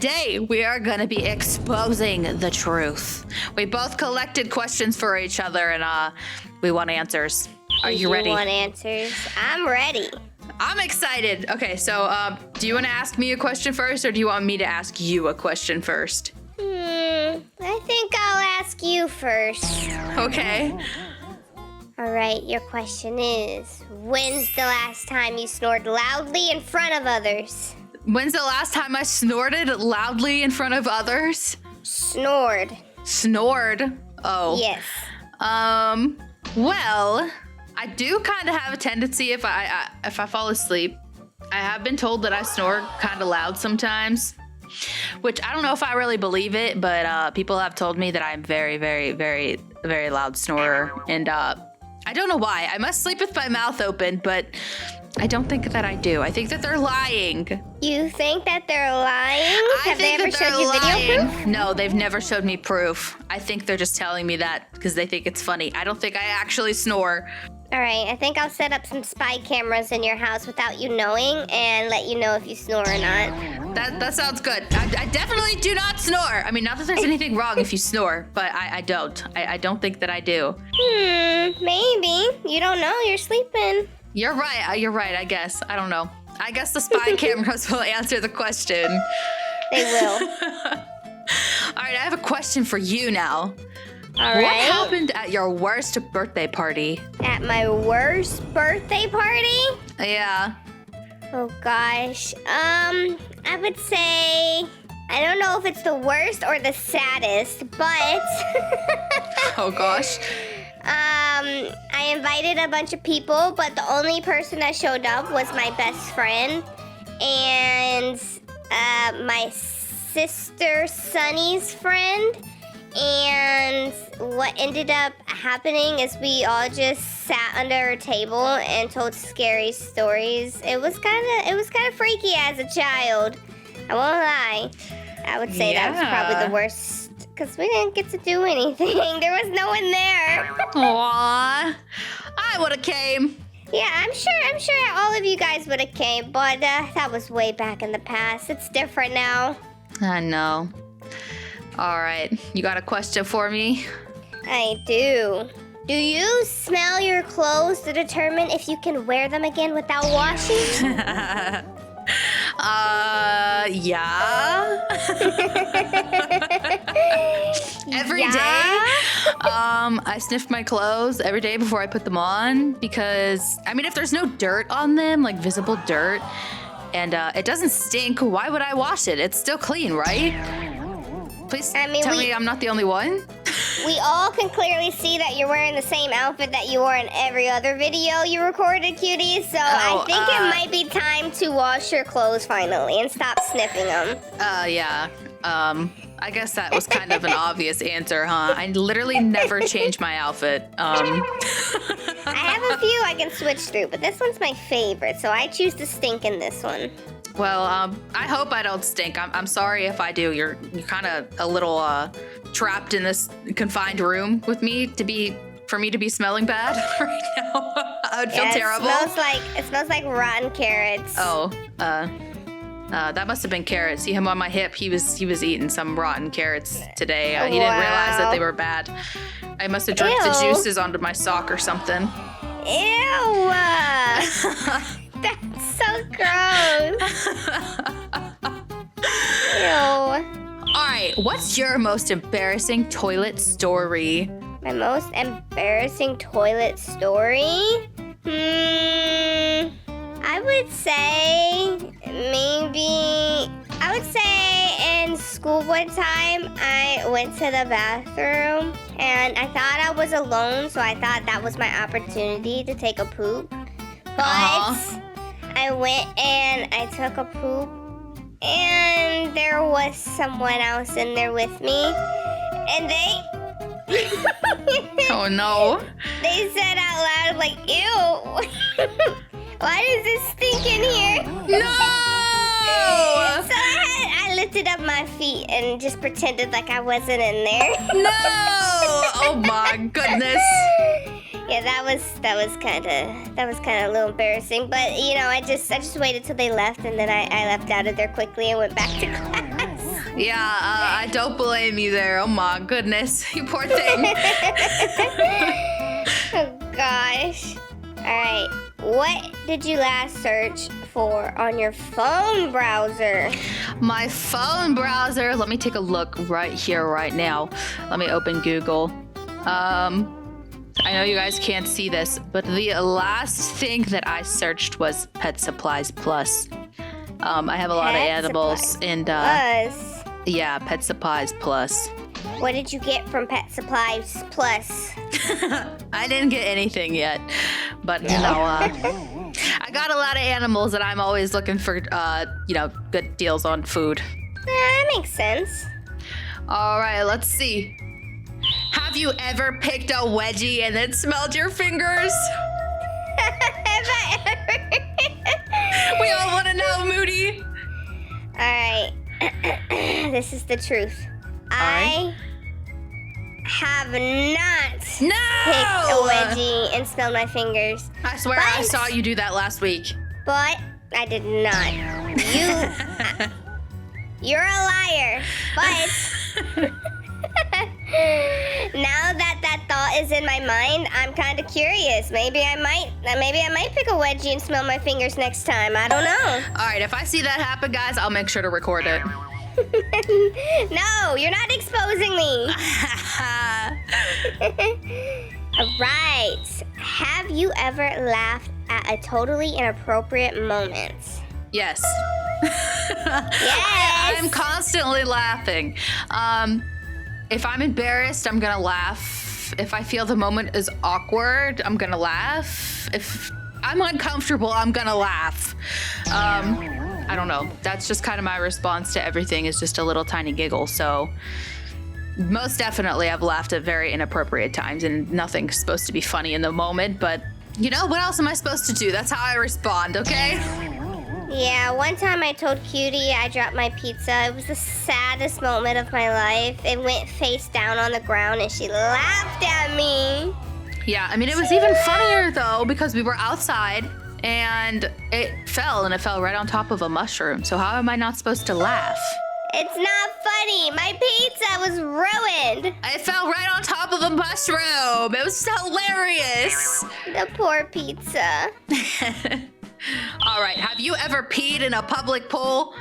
today we are going to be exposing the truth. We both collected questions for each other, and we want answers. Are you ready? You want answers? I'm ready. I'm excited. Okay, so do you want to ask me a question first, or do you want me to ask you a question first? I think I'll ask you first. Okay. All right, your question is, when's the last time you snored loudly in front of others? When's the last time I snorted loudly in front of others? Snored. Snored? Oh. Yes. Well, I do kind of have a tendency if I fall asleep. I have been told that I snore kind of loud sometimes, which I don't know if I really believe it, but people have told me that I'm very, very, very, very loud snorer, and I don't know why. I must sleep with my mouth open, but I don't think that I do. I think that they're lying. You think that they're lying? Have they ever showed you video proof? No, they've never showed me proof. I think they're just telling me that because they think it's funny. I don't think I actually snore. All right, I think I'll set up some spy cameras in your house without you knowing and let you know if you snore or not. That sounds good. I definitely do not snore. I mean, not that there's anything wrong if you snore, but I don't. I don't think that I do. Maybe. You don't know. You're sleeping. You're right. You're right, I guess. I don't know. I guess the spy cameras will answer the question. They will. All right, I have a question for you now. All What right. happened at your worst birthday party? At my worst birthday party? Yeah. Oh gosh. I would say I don't know if it's the worst or the saddest, but Oh gosh. I invited a bunch of people, but the only person that showed up was my best friend and my sister Sunny's friend. And what ended up happening is we all just sat under a table and told scary stories. It was kind of freaky as a child. I won't lie. I would say that was probably the worst because we didn't get to do anything. There was no one there. Aww. I would have came. Yeah, I'm sure all of you guys would have came, but that was way back in the past. It's different now. I know. All right, you got a question for me? I do. Do you smell your clothes to determine if you can wear them again without washing? Yeah. Every day, I sniff my clothes every day before I put them on because, I mean, if there's no dirt on them, like visible dirt, and it doesn't stink, why would I wash it? It's still clean, right? Please tell me I'm not the only one. We all can clearly see that you're wearing the same outfit that you wore in every other video you recorded, cutie. So I think it might be time to wash your clothes finally and stop sniffing them. Yeah. I guess that was kind of an obvious answer, huh? I literally never change my outfit. I have a few I can switch through, but this one's my favorite, so I choose to stink in this one. Well, I hope I don't stink. I'm sorry if I do. You're kind of a little trapped in this confined room with me for me to be smelling bad right now. I would feel terrible. It smells like rotten carrots. Oh, that must have been carrots. See him on my hip. He was eating some rotten carrots today. He didn't realize that they were bad. I must have dripped the juices onto my sock or something. Ew! That's so gross. Ew. All right, what's your most embarrassing toilet story? My most embarrassing toilet story? I would say in school one time I went to the bathroom and I thought I was alone, so I thought that was my opportunity to take a poop. But I went and I took a poop and there was someone else in there with me and they Oh no. They said out loud like, ew. Why does this stink in here? No! So I lifted up my feet and just pretended like I wasn't in there. No! Oh my goodness. Yeah, that was kind of a little embarrassing. But you know, I just waited till they left, and then I left out of there quickly and went back to class. Yeah, I don't blame you there. Oh my goodness, you poor thing. Oh gosh. Alright, what did you last search for on your phone browser? My phone browser. Let me take a look right here, right now. Let me open Google. I know you guys can't see this, but the last thing that I searched was Pet Supplies Plus. I have a lot of animals and Plus. yeah, Pet Supplies Plus. What did you get from Pet Supplies Plus? I didn't get anything yet, but you know, I got a lot of animals, and I'm always looking for good deals on food. That makes sense. All right, let's see. Have you ever picked a wedgie and then smelled your fingers? Have I ever? We all want to know, Moody. Alright. This is the truth. I have not picked a wedgie and smelled my fingers. I swear I saw you do that last week. But I did not. You're a liar. But now that thought is in my mind, I'm kind of curious. Maybe I might pick a wedgie and smell my fingers next time. I don't know. All right, if I see that happen, guys, I'll make sure to record it. No, you're not exposing me. All right. Have you ever laughed at a totally inappropriate moment? Yes. Yes. I'm constantly laughing. If I'm embarrassed, I'm gonna laugh. If I feel the moment is awkward, I'm gonna laugh. If I'm uncomfortable, I'm gonna laugh. I don't know. That's just kind of my response to everything, is just a little tiny giggle. So most definitely I've laughed at very inappropriate times, and nothing's supposed to be funny in the moment, but you know, what else am I supposed to do? That's how I respond, okay? Yeah, one time I told Cutie I dropped my pizza. It was the saddest moment of my life. It went face down on the ground and she laughed at me. Yeah, I mean, it was even funnier though, because we were outside and it fell right on top of a mushroom. So how am I not supposed to laugh? It's not funny. My pizza was ruined. It fell right on top of a mushroom. It was hilarious. The poor pizza. All right, have you ever peed in a public pool?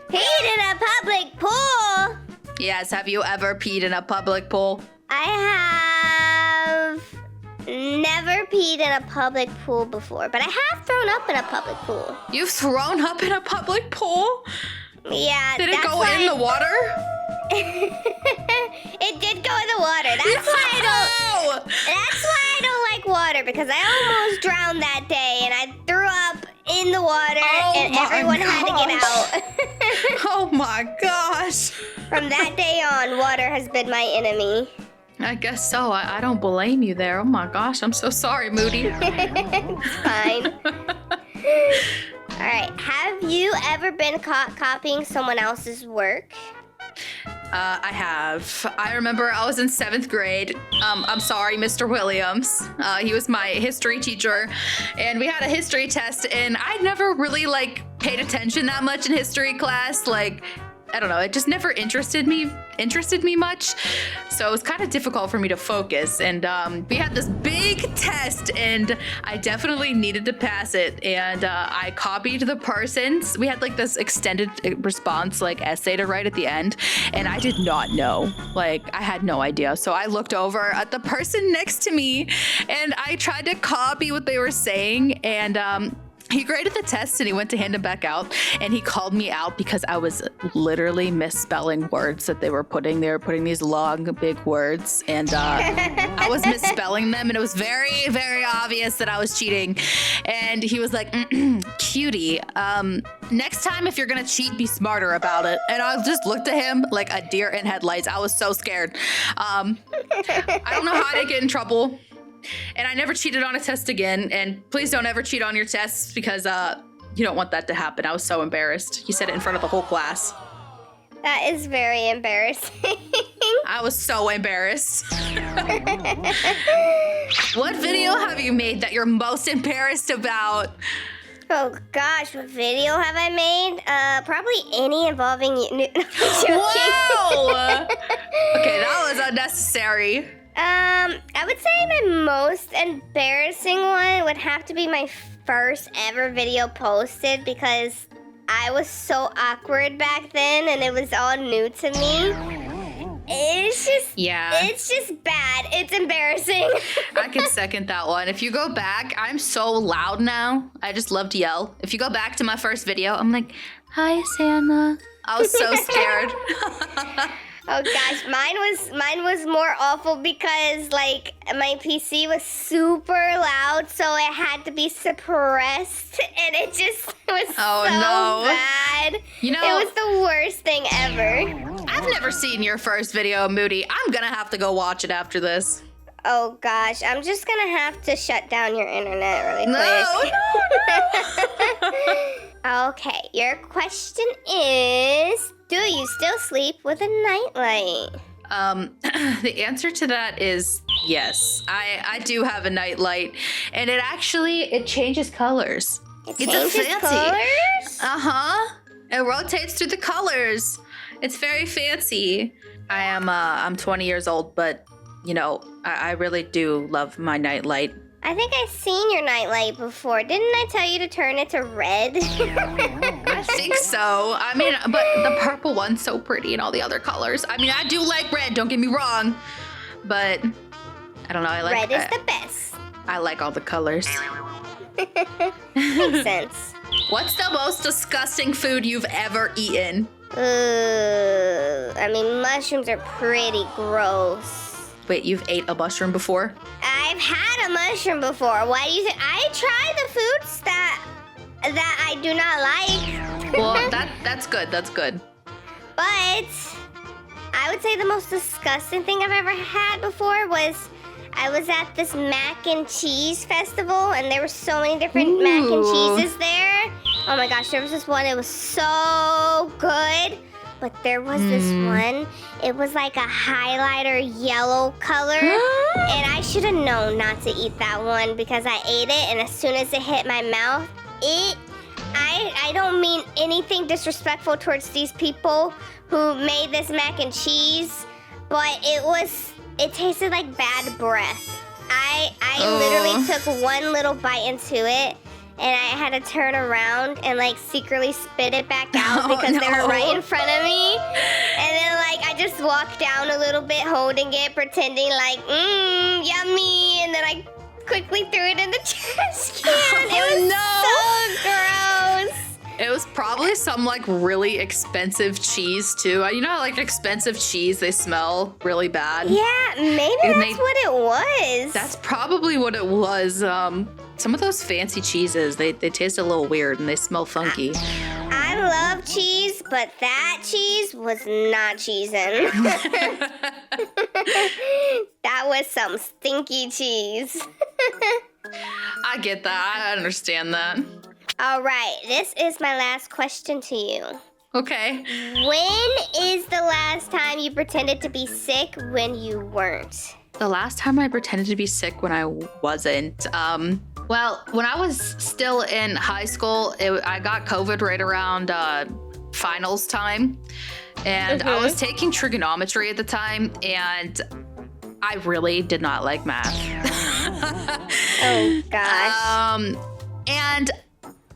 Peed in a public pool? Yes, have you ever peed in a public pool? I have never peed in a public pool before, but I have thrown up in a public pool. You've thrown up in a public pool? Yeah. Did it go in the water? It did go in the water. That's why I don't like water, because I almost drowned that day and I threw up in the water and everyone had to get out. Oh my gosh. From that day on, water has been my enemy. I guess so. I don't blame you there. Oh my gosh, I'm so sorry, Moody. It's fine. All right, have you ever been caught copying someone else's work? I have. I remember I was in 7th grade. I'm sorry, Mr. Williams. He was my history teacher, and we had a history test, and I never really paid attention that much in history class. I don't know, it just never interested me much. So it was kind of difficult for me to focus. And we had this big test and I definitely needed to pass it. And I copied the person's. We had this extended response essay to write at the end. And I did not know. I had no idea. So I looked over at the person next to me and I tried to copy what they were saying. And he graded the test and he went to hand them back out, and he called me out because I was literally misspelling words that they were putting. They were putting these long, big words, and I was misspelling them, and it was very, very obvious that I was cheating. And he was like, Cutie, next time if you're gonna cheat, be smarter about it. And I just looked at him like a deer in headlights. I was so scared. I don't know how I didn't get in trouble. And I never cheated on a test again. And please don't ever cheat on your tests, because you don't want that to happen. I was so embarrassed. He said it in front of the whole class. That is very embarrassing. I was so embarrassed. What video have you made that you're most embarrassed about? Oh gosh, what video have I made? Probably any involving you. No, I'm joking. Wow! Okay, that was unnecessary. I would say my most embarrassing one would have to be my first ever video posted because I was so awkward back then and it was all new to me. It's just bad. It's embarrassing. I can second that one. If you go back, I'm so loud now. I just love to yell. If you go back to my first video, I'm like, "Hi, Santa." I was so scared. Oh gosh, mine was more awful because like my PC was super loud, so it had to be suppressed, and it just was bad. You know, it was the worst thing ever. I've never seen your first video, Moody. I'm gonna have to go watch it after this. Oh gosh, I'm just gonna have to shut down your internet really quick. No. Okay, your question is, do you still sleep with a nightlight? The answer to that is yes. I do have a nightlight, and it changes colors. It changes colors? Uh-huh. It rotates through the colors. It's very fancy. I'm 20 years old, but you know, I really do love my nightlight. I think I've seen your nightlight before. Didn't I tell you to turn it to red? I think so. I mean, but the purple one's so pretty and all the other colors. I mean, I do like red, don't get me wrong. But I don't know, I like red is the best. I like all the colors. Makes sense. What's the most disgusting food you've ever eaten? I mean, mushrooms are pretty gross. Wait, you've ate a mushroom before? I've had a mushroom before. Why do you think? I try the foods that I do not like. Well, that's good. That's good. But I would say the most disgusting thing I've ever had before was I was at this mac and cheese festival, and there were so many different mac and cheeses there. Oh my gosh, there was this one. It was so good. But there was this one. It was like a highlighter yellow color. And I should have known not to eat that one because I ate it. And as soon as it hit my mouth, I don't mean anything disrespectful towards these people who made this mac and cheese. But it tasted like bad breath. I literally took one little bite into it. And I had to turn around and like secretly spit it back out because they were right in front of me. And then like I just walked down a little bit holding it, pretending like, yummy. And then I quickly threw it in the trash can. It was so gross. It was probably some like really expensive cheese too. You know how like expensive cheese, they smell really bad? Yeah, maybe that's what it was. That's probably what it was. Some of those fancy cheeses, they taste a little weird and they smell funky. I love cheese, but that cheese was not cheesing. That was some stinky cheese. I get that. I understand that. All right, this is my last question to you. Okay. When is the last time you pretended to be sick when you weren't? The last time I pretended to be sick when I wasn't. Well, when I was still in high school, I got COVID right around finals time. And I was taking trigonometry at the time, and I really did not like math. Oh, gosh. And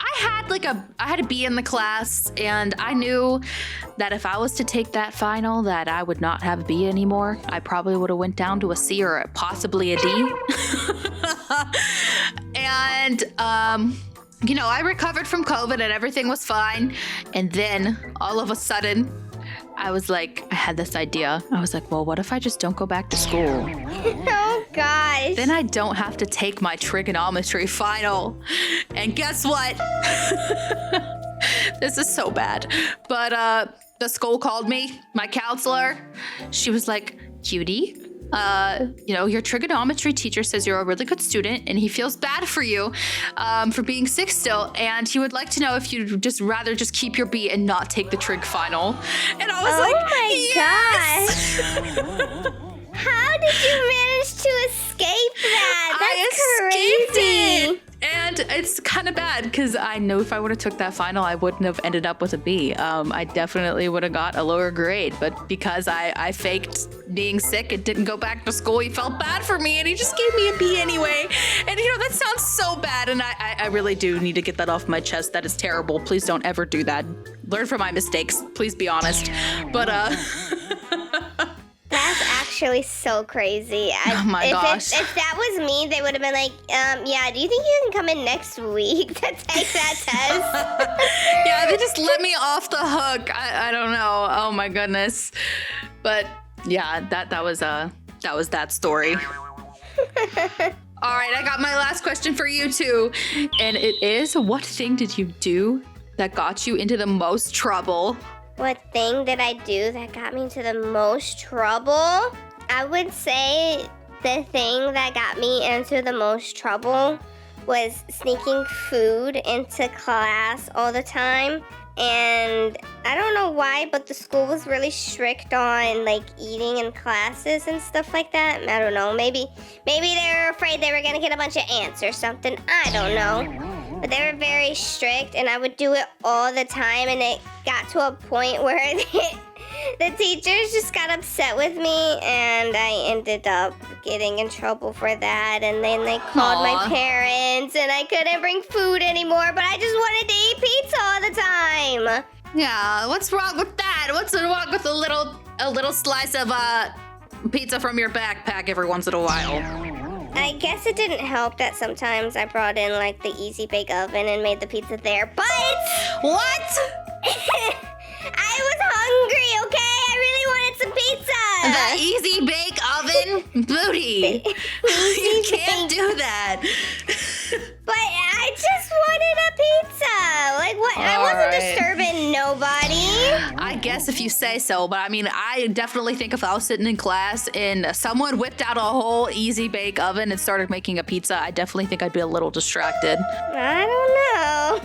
I had a B in the class, and I knew that if I was to take that final, that I would not have a B anymore. I probably would have went down to a C or possibly a D. And, you know, I recovered from COVID and everything was fine. And then all of a sudden, I had this idea. I was like, well, what if I just don't go back to school? Oh, gosh. Then I don't have to take my trigonometry final. And guess what? This is so bad. But the school called me, my counselor. She was like, Judy, you know, your trigonometry teacher says you're a really good student and he feels bad for you for being sick still. And he would like to know if you'd rather keep your B and not take the trig final. And I was oh my gosh. How did you manage to escape that? That's crazy. And it's kind of bad because I know if I would have took that final, I wouldn't have ended up with a B. I definitely would have got a lower grade, but because I faked being sick and didn't go back to school, he felt bad for me and he just gave me a B anyway. And that sounds so bad, and I really do need to get that off my chest. That is terrible. Please don't ever do that. Learn from my mistakes. Please be honest. But That's actually so crazy. Oh my gosh. If that was me, they would have been like, yeah, do you think you can come in next week to take that test? Yeah, they just let me off the hook. I don't know. Oh my goodness. But yeah, that was that story. All right, I got my last question for you too. And it is, what thing did you do that got you into the most trouble? What thing did I do that got me into the most trouble? I would say the thing that got me into the most trouble was sneaking food into class all the time. And I don't know why, but the school was really strict on like eating in classes and stuff like that. I don't know. Maybe they were afraid they were gonna get a bunch of ants or something. I don't know. But they were very strict, and I would do it all the time, and it got to a point where the teachers just got upset with me, and I ended up getting in trouble for that. And then they called my parents, and I couldn't bring food anymore, but I just wanted to eat pizza all the time. Yeah, what's wrong with that? What's wrong with a little slice of pizza from your backpack every once in a while? I guess it didn't help that sometimes I brought in like the easy bake oven and made the pizza there, but what? I was hungry, okay? I really wanted some pizza. The easy bake oven? Moody. You can't do that. But I just wanted a pizza. Like what? I wasn't disturbing nobody. I guess if you say so, but I mean, I definitely think if I was sitting in class and someone whipped out a whole easy bake oven and started making a pizza, I definitely think I'd be a little distracted. I don't know.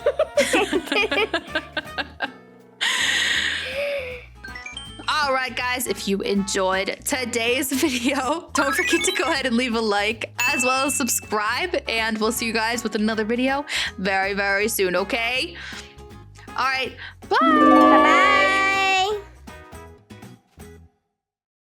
All right, guys, if you enjoyed today's video, don't forget to go ahead and leave a like as well as subscribe, and we'll see you guys with another video very, very soon, okay? All right, bye. Bye-bye.